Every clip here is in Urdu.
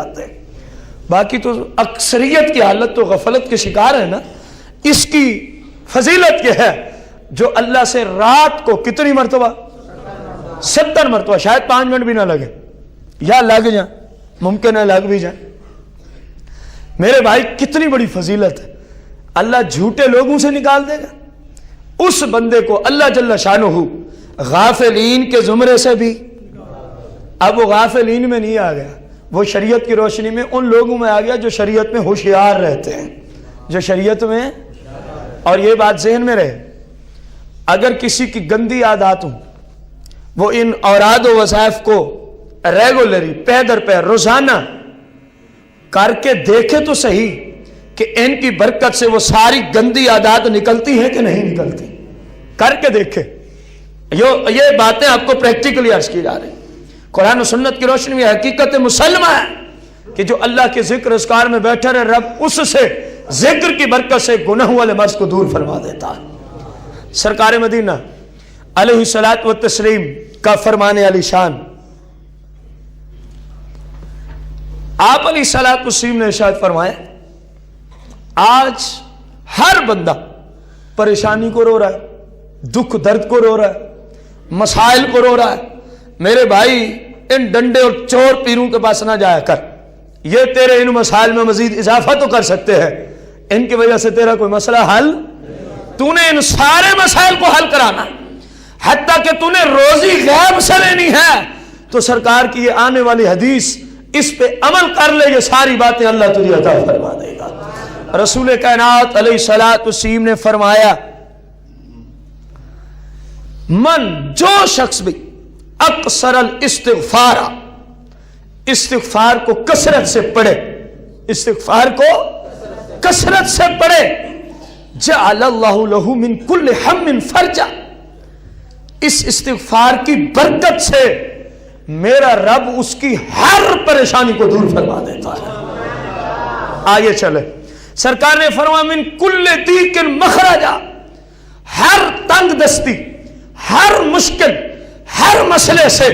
جاتے ہیں. باقی تو اکثریت کی حالت تو غفلت کے شکار ہے نا. اس کی فضیلت یہ ہے جو اللہ سے رات کو کتنی مرتبہ 70 مرتبہ, شاید 5 منٹ بھی نہ لگے یا لگ جائیں, ممکن ہے لگ بھی جائیں. میرے بھائی کتنی بڑی فضیلت ہے. اللہ جھوٹے لوگوں سے نکال دے گا اس بندے کو. اللہ جل شانہ غافلین کے زمرے سے بھی, اب وہ غافلین میں نہیں آ گیا, وہ شریعت کی روشنی میں ان لوگوں میں آ گیا جو شریعت میں ہوشیار رہتے ہیں, جو شریعت میں. اور یہ بات ذہن میں رہے, اگر کسی کی گندی عادات ہوں وہ ان اوراد و وظائف کو ریگولری پے در پے روزانہ کر کے دیکھے تو صحیح کہ ان کی برکت سے وہ ساری گندی عادات نکلتی ہیں کہ نہیں نکلتی. کر کے دیکھے. یہ باتیں آپ کو پریکٹیکلی عرض کی جا رہی. قرآن و سنت کی روشنی میں حقیقت مسلمہ ہے کہ جو اللہ کے ذکر اذکار میں بیٹھے رہے, رب اس سے ذکر کی برکت سے گناہوں والے مرض کو دور فرما دیتا ہے. سرکار مدینہ علیہ الصلوۃ والتسلیم کا فرمان علی شان, آپ علیہ الصلوۃ والتسلیم نے ارشاد فرمایا, آج ہر بندہ پریشانی کو رو رہا ہے, دکھ درد کو رو رہا ہے, مسائل کو رو رہا ہے. میرے بھائی ان ڈنڈے اور چور پیروں کے پاس نہ جایا کر, یہ تیرے ان مسائل میں مزید اضافہ تو کر سکتے ہیں, ان کی وجہ سے تیرا کوئی مسئلہ حل, تو نے ان سارے مسائل کو حل کرانا, حتیٰ کہ تو نے روزی غیب سے لینی ہے تو سرکار کی یہ آنے والی حدیث اس پہ عمل کر لے, یہ ساری باتیں اللہ تجھے عطا فرما دے گا. رسول کائنات علیہ الصلوۃ والتسلیم نے فرمایا, من جو شخص بھی اکثر الاستغفار, استغفار کو کثرت سے پڑھے, استغفار کو کثرت سے پڑھے, جعل اللہ لہ من کل ہم فرجا, اس استغفار کی برکت سے میرا رب اس کی ہر پریشانی کو دور فرما دیتا ہے. آگے چلے, سرکار نے فرمایا من کل دیک مخرجا, ہر تنگ دستی, ہر مشکل, ہر مسئلے سے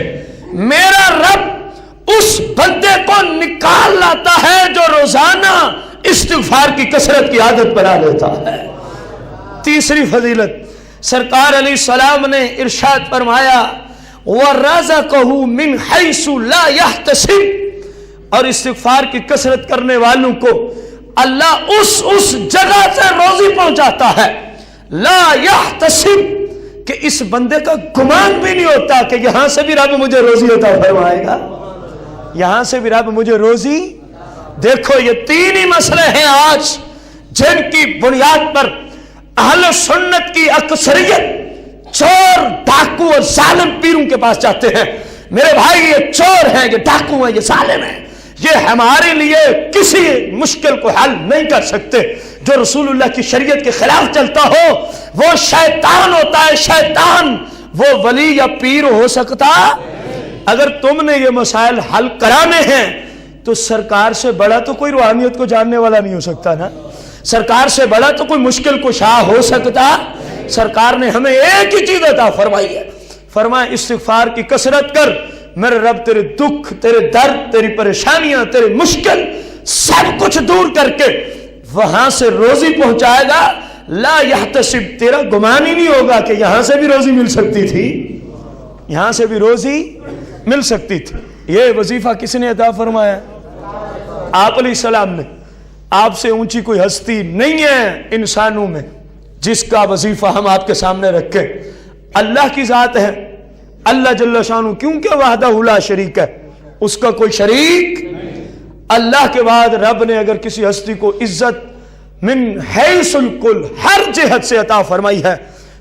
میرا رب اس بندے کو نکال لاتا ہے جو روزانہ استغفار کی کثرت کی عادت بنا لیتا ہے. تیسری فضیلت, سرکار علیہ السلام نے ارشاد فرمایا, وَرَزَقَهُ مِنْ حَيْثُ لَا يَحْتَسِبُ, اور استغفار کی کثرت کرنے والوں کو اللہ اس جگہ سے روزی پہنچاتا ہے, لا يحتسب, کہ اس بندے کا گمان بھی نہیں ہوتا کہ یہاں سے بھی رب مجھے روزی عطا فرمائے گا, یہاں سے بھی رب مجھے روزی. دیکھو یہ تین ہی مسئلے ہیں آج جن کی بنیاد پر اہل سنت کی اکثریت چور, ڈاکو اور ظالم پیروں کے پاس جاتے ہیں. میرے بھائی یہ چور ہیں, یہ ڈاکو ہیں, یہ ظالم ہیں, یہ ہمارے لیے کسی مشکل کو حل نہیں کر سکتے. جو رسول اللہ کی شریعت کے خلاف چلتا ہو وہ شیطان ہوتا ہے, شیطان. وہ ولی یا پیر ہو سکتا. اگر تم نے یہ مسائل حل کرانے ہیں تو سرکار سے بڑا تو کوئی روحانیت کو جاننے والا نہیں ہو سکتا نا, سرکار سے بڑا تو کوئی مشکل کشا ہو سکتا. سرکار نے ہمیں ایک ہی چیز عطا فرمائی ہے, فرمایا استغفار کی کثرت کر, میرے رب تیرے دکھ, تیرے درد, تیری پریشانیاں, تیرے مشکل سب کچھ دور کر کے وہاں سے روزی پہنچائے گا. لا یحتسب, تیرا گمان ہی نہیں ہوگا کہ یہاں سے بھی روزی مل سکتی تھی, یہاں سے بھی روزی مل سکتی تھی. یہ وظیفہ کس نے عطا فرمایا؟ آپ علیہ السلام نے. آپ سے اونچی کوئی ہستی نہیں ہے انسانوں میں جس کا وظیفہ ہم آپ کے سامنے رکھیں. اللہ کی ذات ہے, اللہ جل شانہ, کیونکہ وحدہ لا شریک ہے, اس کا کوئی شریک. اللہ کے بعد رب نے اگر کسی ہستی کو عزت من حیث الکل, ہر جہت سے عطا فرمائی ہے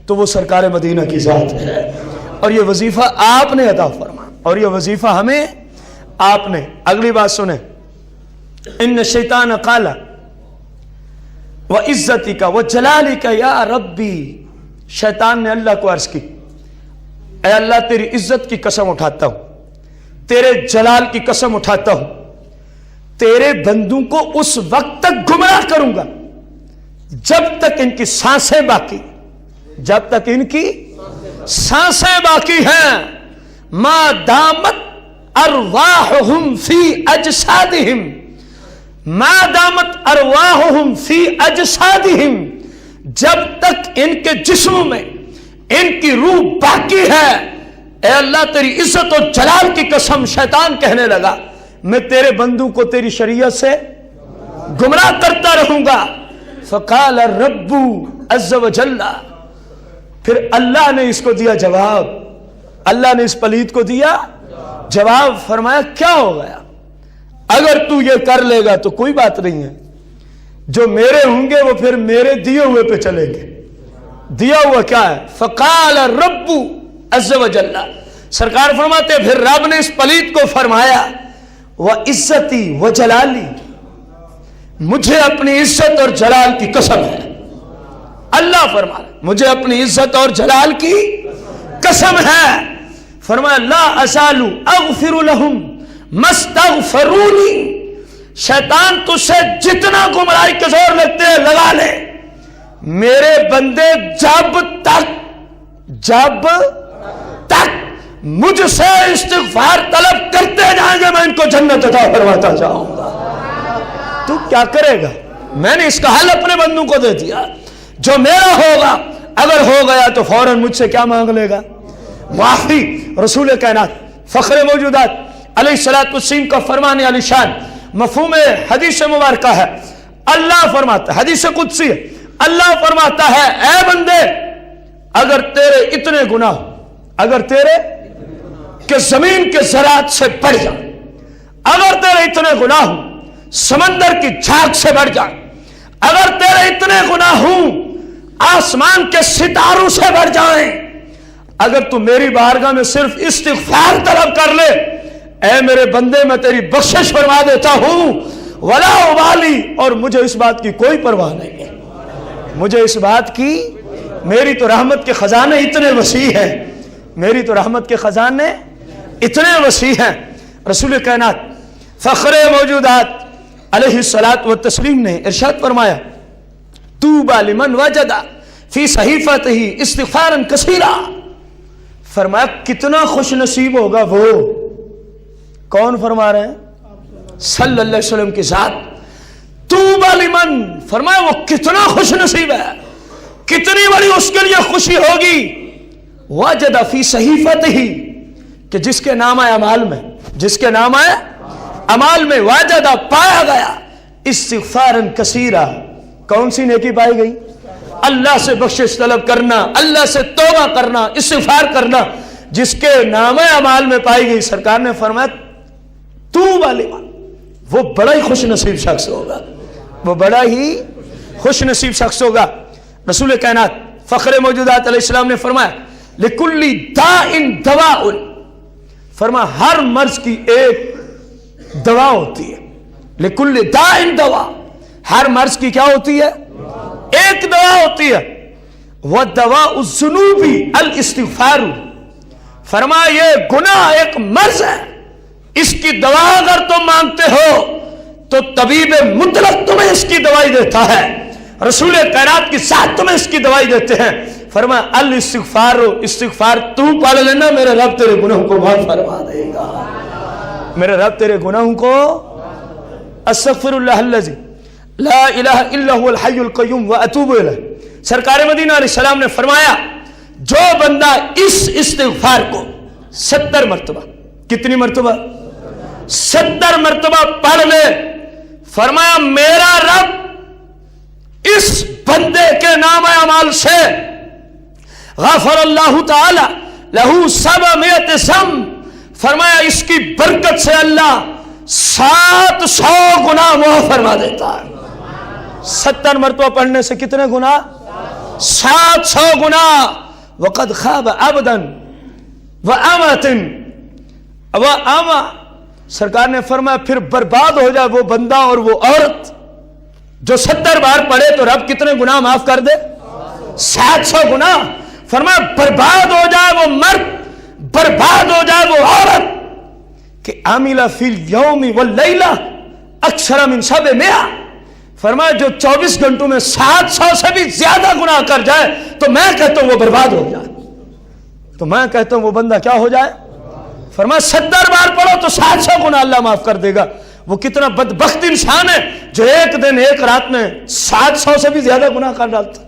تو وہ سرکار مدینہ کی ذات ہے. اور یہ وظیفہ آپ نے عطا فرمایا, اور یہ وظیفہ ہمیں آپ نے. اگلی بات سنیں, ان الشیطان قال وعزتک وجلالک یا ربی, شیطان نے اللہ کو عرض کی, اے اللہ تیری عزت کی قسم اٹھاتا ہوں, تیرے جلال کی قسم اٹھاتا ہوں, تیرے بندوں کو اس وقت تک گمراہ کروں گا جب تک ان کی سانسیں باقی, جب تک ان کی سانسیں باقی ہیں. ما دامت ارواحهم فی اجسادہم ما دامت ارواحهم فی اجسادہم، جب تک ان کے جسموں میں ان کی روح باقی ہے، اے اللہ تیری عزت اور جلال کی قسم، شیطان کہنے لگا میں تیرے بندوں کو تیری شریعت سے گمراہ کرتا رہوں گا۔ فقال الرب عز وجل، پھر اللہ نے اس کو دیا جواب، اللہ نے اس پلید کو دیا جواب، فرمایا کیا ہو گیا، اگر تو یہ کر لے گا تو کوئی بات نہیں ہے، جو میرے ہوں گے وہ پھر میرے دیے ہوئے پہ چلیں گے۔ دیا ہوا کیا ہے؟ فقال الرب عز وجل، سرکار فرماتے ہیں پھر رب نے اس پلید کو فرمایا وعزتی وجلالی، مجھے اپنی عزت اور جلال کی قسم ہے، اللہ فرمایا مجھے اپنی عزت اور جلال کی قسم ہے، فرمایا لا ازال اغفر لهم ما استغفرونی، شیطان تجھے جتنا گمراہی کے زور لگتے ہیں لگا لے، میرے بندے جب تک مجھ سے استغفار طلب کرتے جائیں گے میں ان کو جنت عطا فرماتا جاؤں گا۔ تو کیا کرے گا؟ میں نے اس کا حل اپنے بندوں کو دے دیا، جو میرا ہوگا اگر ہو گیا تو فوراً مجھ سے کیا مانگ لے گا؟ معافی۔ رسول کائنات فخر موجودات علیہ الصلوۃ والسلام کا فرمان علی شان مفہوم حدیث مبارکہ ہے، اللہ فرماتا ہے، حدیث قدسی ہے، اللہ فرماتا ہے اے بندے اگر تیرے اتنے گناہ، اگر تیرے کہ زمین کے ذرات سے بڑھ جائیں، اگر تیرے اتنے گناہ ہوں سمندر کی جھاگ سے بڑھ جائیں، اگر تیرے اتنے گناہ ہوں آسمان کے ستاروں سے بڑھ جائیں، اگر تو میری بارگاہ میں صرف استغفار طلب کر لے، اے میرے بندے میں تیری بخشش فرما دیتا ہوں، ولا ابالی، اور مجھے اس بات کی کوئی پرواہ نہیں ہے، مجھے اس بات کی، میری تو رحمت کے خزانے اتنے وسیع ہیں، میری تو رحمت کے خزانے اتنے وسیع ہیں۔ رسول کائنات فخر موجودات علیہ الصلوۃ والتسلیم نے ارشاد فرمایا طوبی لمن وجد فی صحیفتہ استغفارا کثیرا، فرمایا کتنا خوش نصیب ہوگا وہ، کون فرما رہے ہیں؟ صلی اللہ علیہ وسلم کی ذات، طوبی لمن، فرمایا وہ کتنا خوش نصیب ہے، کتنی بڑی اس کے لیے خوشی ہوگی، وجد فی صحیفتہ، کہ جس کے نام اعمال میں، جس کے نام اعمال میں وجد پایا گیا استغفارا کثیرا، کون سی نیکی پائی گئی؟ اللہ سے بخشش طلب کرنا، اللہ سے توبہ کرنا، استغفار کرنا، جس کے نام اعمال میں پائی گئی۔ سرکار نے فرمایا طوبی لمن، وہ بڑا ہی خوش نصیب شخص ہوگا، وہ بڑا ہی خوش نصیب شخص ہوگا۔ رسول کائنات فخر موجودات علیہ السلام نے فرمایا لکل داء دواء، فرمایا ہر مرض کی ایک دوا ہوتی ہے، لکل داء دواء، ہر مرض کی کیا ہوتی ہے؟ ایک دوا ہوتی ہے، وَدَوَاءُ الذُّنُوبِ الاستغفار، فرمایا یہ گناہ ایک مرض ہے، اس کی دوا اگر تم مانگتے ہو تو طبیب مطلق تمہیں اس کی دوائی دیتا ہے، رسول کائنات کی ساتھ تمہیں اس کی دوائی دیتے ہیں، فرمایا الاستغفار، استغفار تو پڑھ لینا میرے رب تیرے گناہوں کو معاف فرما دے گا، میرے رب تیرے گناہوں کو، استغفر اللہ الذی لا الہ الا هو الحی القیوم واتوب الیہ، سرکار مدینہ علیہ السلام نے فرمایا جو بندہ اس استغفار کو 70 مرتبہ، کتنی مرتبہ؟ 70 مرتبہ پڑھ لے، فرمایا میرا رب اس بندے کے نام اعمال سے غفر اللہ تعالی لہو 700 ذنب، فرمایا اس کی برکت سے اللہ 700 گناہ معاف فرما دیتا ہے۔ 70 مرتبہ پڑھنے سے کتنے گناہ؟ 700 گناہ۔ وقد خاب عبدا وامۃ وامہ، سرکار نے فرمایا پھر برباد ہو جائے وہ بندہ اور وہ عورت جو 70 بار پڑھے تو رب کتنے گناہ معاف کر دے؟ 700 گناہ۔ فرمایا برباد ہو جائے وہ مرد، برباد ہو جائے وہ عورت کہ عاملہ فی الیوم واللیلہ اکثر من 700، فرمایا جو 24 گھنٹوں میں 700 سے بھی زیادہ گناہ کر جائے تو میں کہتا ہوں وہ برباد ہو جائے، تو میں کہتا ہوں وہ بندہ کیا ہو جائے؟ فرمایا 70 بار پڑھو تو 700 گناہ اللہ معاف کر دے گا۔ وہ کتنا بدبخت انسان ہے جو ایک دن ایک رات میں 700 سے بھی زیادہ گناہ کر ڈالتا،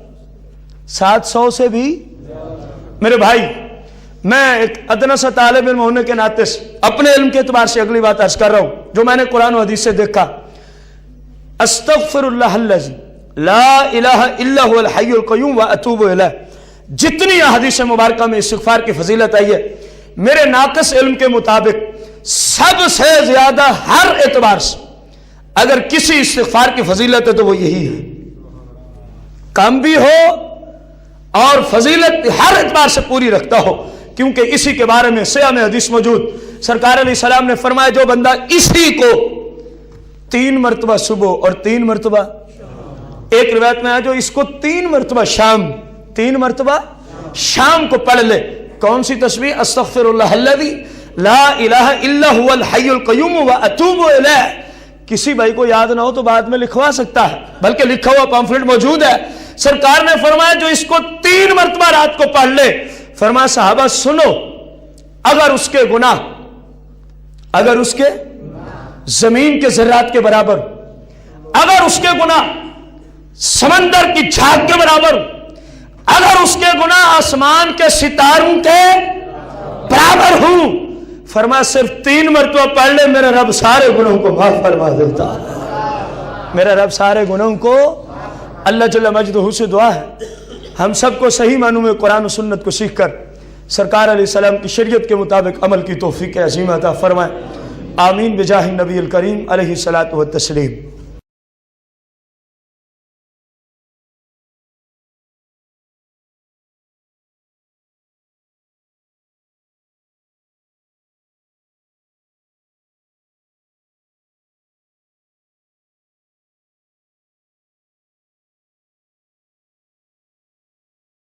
700 سے بھی۔ میرے بھائی، میں ایک ادنا سا طالب علم ہونے کے ناطے سے اپنے علم کے اعتبار سے اگلی بات عرض کر رہا ہوں جو میں نے قرآن و حدیث سے دیکھا۔ استغفر اللہ الذی لا الہ الا هو الحی القیوم واتوب الیہ، جتنی احادیث مبارکہ میں استغفار کی فضیلت آئی ہے، میرے ناقص علم کے مطابق سب سے زیادہ ہر اعتبار سے اگر کسی استغفار کی فضیلت ہے تو وہ یہی ہے، کم بھی ہو اور فضیلت ہر اعتبار سے پوری رکھتا ہو، کیونکہ اسی کے بارے میں صحیح میں حدیث موجود، سرکار علیہ السلام نے فرمایا جو بندہ اسی کو 3 مرتبہ صبح اور 3 مرتبہ، ایک روایت میں ہے جو اس کو 3 مرتبہ شام، 3 مرتبہ شام کو پڑھ لے، کون سی تسبیح؟ استغفر اللہ الذی لا الہ الا هو الحی القیوم واتوب الیہ۔ کسی بھائی کو یاد نہ ہو تو بعد میں لکھوا سکتا ہے، بلکہ لکھا ہوا پامفلٹ موجود ہے۔ سرکار نے فرمایا جو اس کو 3 مرتبہ رات کو پڑھ لے، فرمایا صحابہ سنو، اگر اس کے گناہ، اگر اس کے زمین کے ذرات کے برابر، اگر اس کے گناہ سمندر کی جھاگ کے برابر، اگر اس کے گناہ آسمان کے ستاروں کے برابر ہوں، فرمایا صرف 3 مرتبہ پڑھ لے، میرا رب سارے گناہوں کو معاف فرما دیتا ہے۔ میرا رب سارے گناہوں کو، اللہ جل مجدہ سے دعا ہے ہم سب کو صحیح معنوں میں قرآن و سنت کو سیکھ کر سرکار علیہ السلام کی شریعت کے مطابق عمل کی توفیق عظیم عطا فرمائے۔ آمین بجاہ النبی الکریم علیہ الصلاۃ والتسلیم۔